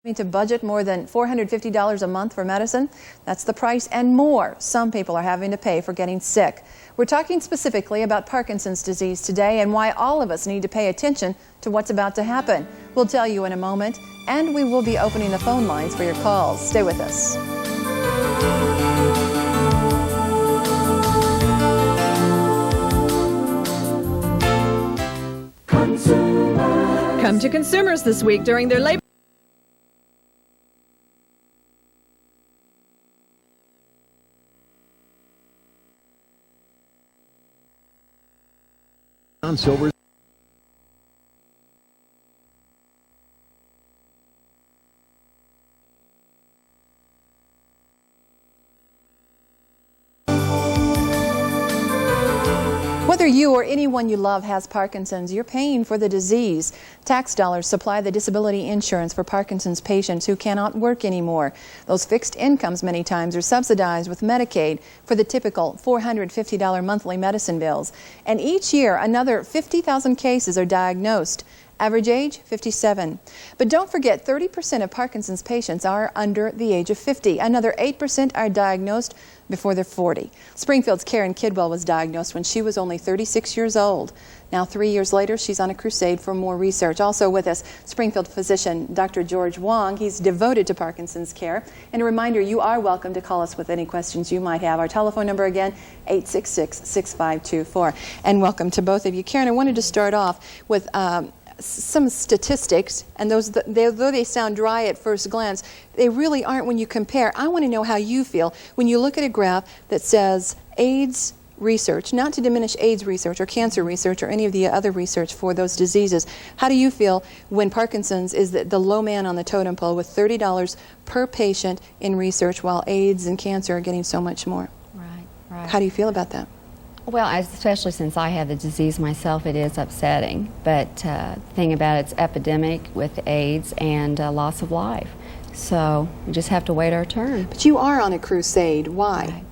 To budget more than $450 a month for medicine? That's the price and more some people are having to pay for getting sick. We're talking specifically about Parkinson's disease today and why all of us need to pay attention to what's about to happen. We'll tell you in a moment, and we will be opening the phone lines for your calls. Stay with us. Come to Consumers this week during their Labor on silver. Whether you or anyone you love has Parkinson's, you're paying for the disease. Tax dollars supply the disability insurance for Parkinson's patients who cannot work anymore. Those fixed incomes many times are subsidized with Medicaid for the typical $450 monthly medicine bills. And each year, another 50,000 cases are diagnosed. Average age, 57. But don't forget, 30% of Parkinson's patients are under the age of 50. Another 8% are diagnosed before they're 40. Springfield's Karen Kidwell was diagnosed when she was only 36 years old. Now, 3 years later, she's on a crusade for more research. Also with us, Springfield physician Dr. George Wong. He's devoted to Parkinson's care. And a reminder, you are welcome to call us with any questions you might have. Our telephone number again, 866-6524. And welcome to both of you. Karen, I wanted to start off with some statistics, and though they sound dry at first glance, they really aren't when you compare. I want to know how you feel when you look at a graph that says AIDS research, not to diminish AIDS research or cancer research or any of the other research for those diseases. How do you feel when Parkinson's is the low man on the totem pole with $30 per patient in research, while AIDS and cancer are getting so much more? Right. How do you feel about that? Well, especially since I have the disease myself, it is upsetting. But the thing about it's epidemic with AIDS and loss of life. So we just have to wait our turn. But you are on a crusade. Why? Right.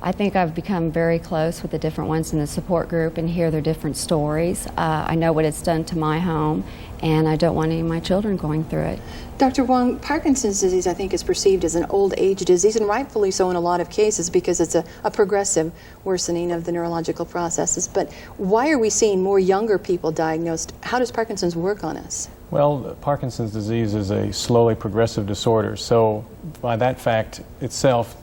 I think I've become very close with the different ones in the support group and hear their different stories. I know what it's done to my home, and I don't want any of my children going through it. Dr. Wong, Parkinson's disease, I think, is perceived as an old age disease, and rightfully so in a lot of cases because it's a progressive worsening of the neurological processes. But why are we seeing more younger people diagnosed? How does Parkinson's work on us? Well, Parkinson's disease is a slowly progressive disorder, so by that fact itself,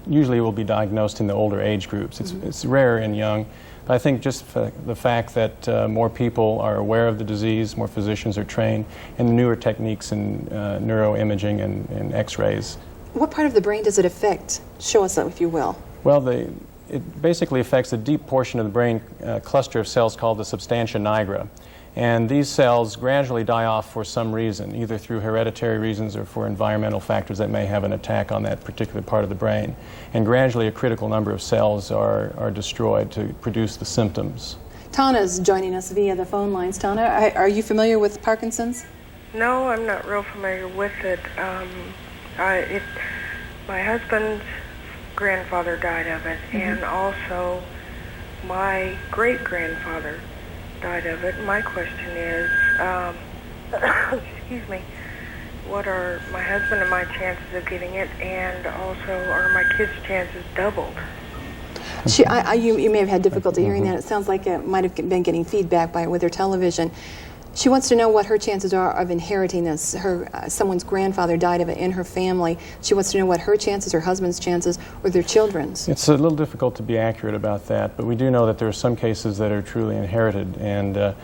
usually it will be diagnosed in the older age groups. It's rare in young. But I think just the fact that more people are aware of the disease, more physicians are trained, and newer techniques in neuroimaging and x-rays. What part of the brain does it affect? Show us that, if you will. Well, it basically affects a deep portion of the brain cluster of cells called the substantia nigra. And these cells gradually die off for some reason, either through hereditary reasons or for environmental factors that may have an attack on that particular part of the brain. And gradually a critical number of cells are destroyed to produce the symptoms. Tana's joining us via the phone lines. Tana, are you familiar with Parkinson's? No, I'm not real familiar with it. My husband's grandfather died of it, and also my great-grandfather died of it. My question is, excuse me, what are my husband and my chances of getting it, and also are my kids' chances doubled? You may have had difficulty hearing that. It sounds like it might have been getting feedback with her television. She wants to know what her chances are of inheriting this. Someone's grandfather died of it in her family. She wants to know what her chances, her husband's chances, or their children's. It's a little difficult to be accurate about that, but we do know that there are some cases that are truly inherited, and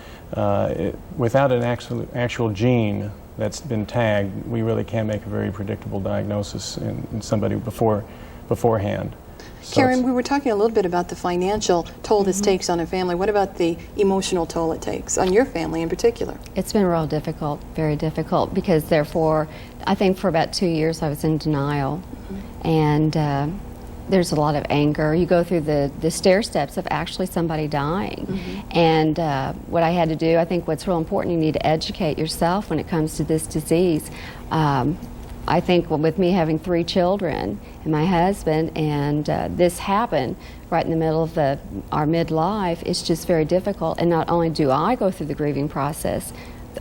without an actual gene that's been tagged, we really can't make a very predictable diagnosis in somebody beforehand. So Karen, we were talking a little bit about the financial toll this takes on a family. What about the emotional toll it takes on your family in particular? It's been real difficult, very difficult, because therefore, I think for about 2 years I was in denial, and there's a lot of anger. You go through the stair steps of actually somebody dying, and what I had to do, I think what's real important, you need to educate yourself when it comes to this disease. I think with me having 3 children and my husband, and this happened right in the middle of our midlife, it's just very difficult. And not only do I go through the grieving process,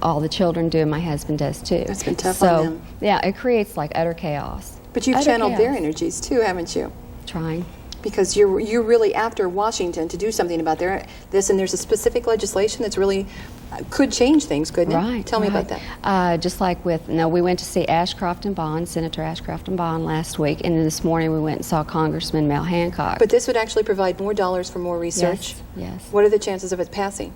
all the children do, and my husband does too. That's been tough so, on them. Yeah, it creates like utter chaos. But you've Utter channeled chaos. their energies too, haven't you? Trying. Because you're really after Washington to do something about this, and there's a specific legislation that's really could change things, couldn't it? Right. Tell me about that. Just like we went to see Ashcroft and Bond, Senator Ashcroft and Bond last week, and then this morning we went and saw Congressman Mel Hancock. But this would actually provide more dollars for more research? Yes. What are the chances of it passing?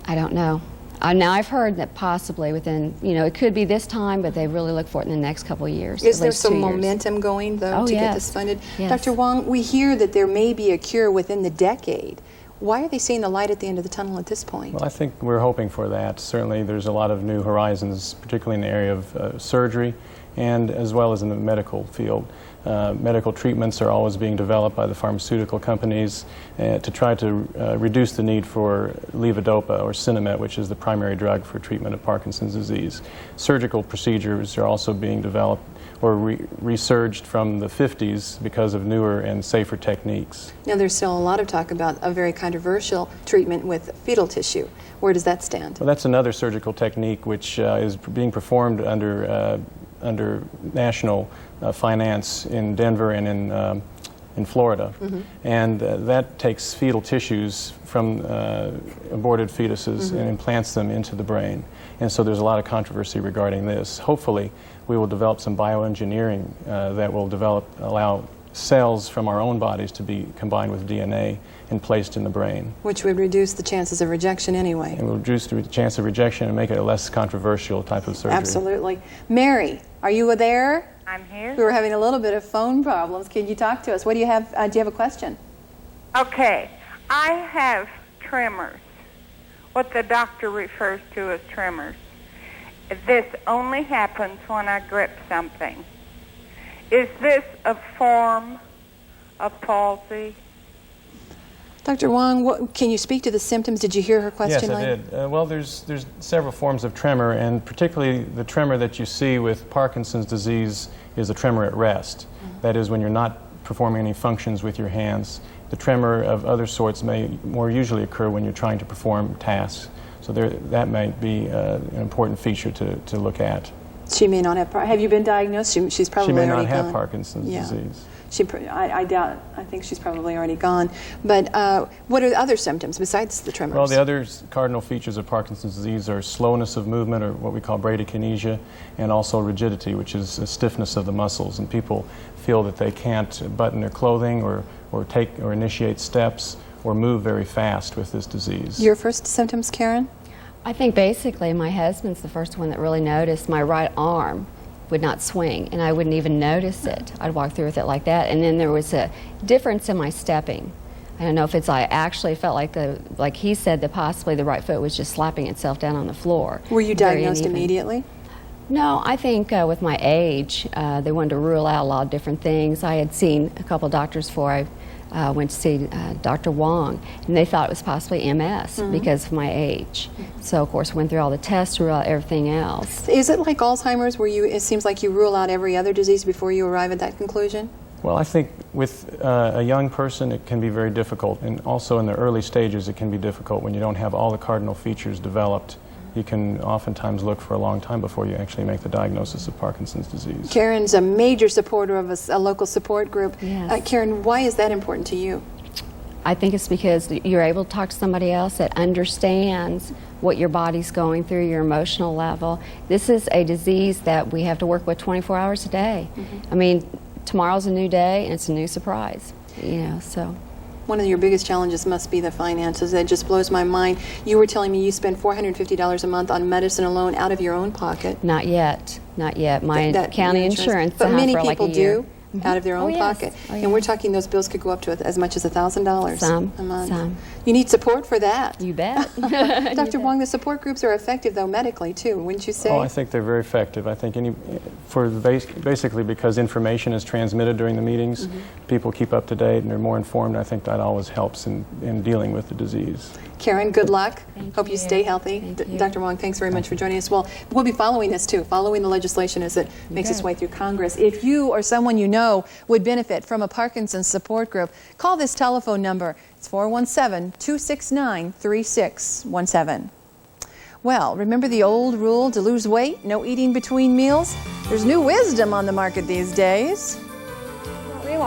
I don't know. Now I've heard that possibly within, it could be this time, but they really look for it in the next couple of years. Is at there least some 2 years. momentum going, though, to get this funded? Yes. Dr. Wong, we hear that there may be a cure within the decade. Why are they seeing the light at the end of the tunnel at this point? Well, I think we're hoping for that. Certainly there's a lot of new horizons, particularly in the area of surgery and as well as in the medical field. Medical treatments are always being developed by the pharmaceutical companies to try to reduce the need for levodopa or Sinemet, which is the primary drug for treatment of Parkinson's disease. Surgical procedures are also being developed or resurged from the 50s because of newer and safer techniques. Now, there's still a lot of talk about a very controversial treatment with fetal tissue. Where does that stand? Well, that's another surgical technique which is being performed under national finance in Denver and in Florida. Mm-hmm. And that takes fetal tissues from aborted fetuses and implants them into the brain. And so there's a lot of controversy regarding this. Hopefully we will develop some bioengineering that will allow cells from our own bodies to be combined with DNA and placed in the brain. Which would reduce the chances of rejection anyway. And will reduce the chance of rejection and make it a less controversial type of surgery. Absolutely. Mary, are you there? I'm here. We were having a little bit of phone problems. Can you talk to us? What do you have? Do you have a question? Okay. I have tremors, what the doctor refers to as tremors. This only happens when I grip something. Is this a form of palsy? Dr. Wong, can you speak to the symptoms? Did you hear her question? Yes, I did. Well, there's several forms of tremor, and particularly the tremor that you see with Parkinson's disease is a tremor at rest. That is when you're not performing any functions with your hands. The tremor of other sorts may more usually occur when you're trying to perform tasks. So that might be an important feature to look at. She may not have. Have you been diagnosed? She's probably already gone. She may already not have Parkinson's disease. I doubt. I think she's probably already gone. But what are the other symptoms besides the tremors? Well, the other cardinal features of Parkinson's disease are slowness of movement, or what we call bradykinesia, and also rigidity, which is a stiffness of the muscles. And people feel that they can't button their clothing or initiate steps or move very fast with this disease. Your first symptoms, Karen? I think basically my husband's the first one that really noticed my right arm would not swing, and I wouldn't even notice it. I'd walk through with it like that, and then there was a difference in my stepping. I don't know if it's I actually felt like he said that possibly the right foot was just slapping itself down on the floor. Were you diagnosed immediately? No, I think with my age, they wanted to rule out a lot of different things. I had seen a couple doctors before I went to see Dr. Wong, and they thought it was possibly MS because of my age. So, of course, went through all the tests, ruled out everything else. Is it like Alzheimer's, where it seems like you rule out every other disease before you arrive at that conclusion? Well, I think with a young person it can be very difficult, and also in the early stages it can be difficult when you don't have all the cardinal features developed. You can oftentimes look for a long time before you actually make the diagnosis of Parkinson's disease. Karen's a major supporter of a local support group. Yes. Karen, why is that important to you? I think it's because you're able to talk to somebody else that understands what your body's going through, your emotional level. This is a disease that we have to work with 24 hours a day. I mean, tomorrow's a new day and it's a new surprise, so. One of your biggest challenges must be the finances. That just blows my mind. You were telling me you spend $450 a month on medicine alone out of your own pocket. Not yet. My county insurance. But many for people like a year. do out of their own pocket. And we're talking those bills could go up to as much as $1,000 a month. Some. You need support for that. You bet. Dr. Wong, the support groups are effective, though, medically, too, wouldn't you say? Oh, I think they're very effective. I think basically because information is transmitted during the meetings, people keep up to date and they're more informed. I think that always helps in dealing with the disease. Karen, good luck. Hope you you. stay healthy. Dr. Wong, thanks very much for joining us. Well, we'll be following this, too, following the legislation as it makes its way through Congress. If you or someone you know would benefit from a Parkinson's support group, call this telephone number. It's 417-269-3617. Well, remember the old rule to lose weight? No eating between meals? There's new wisdom on the market these days.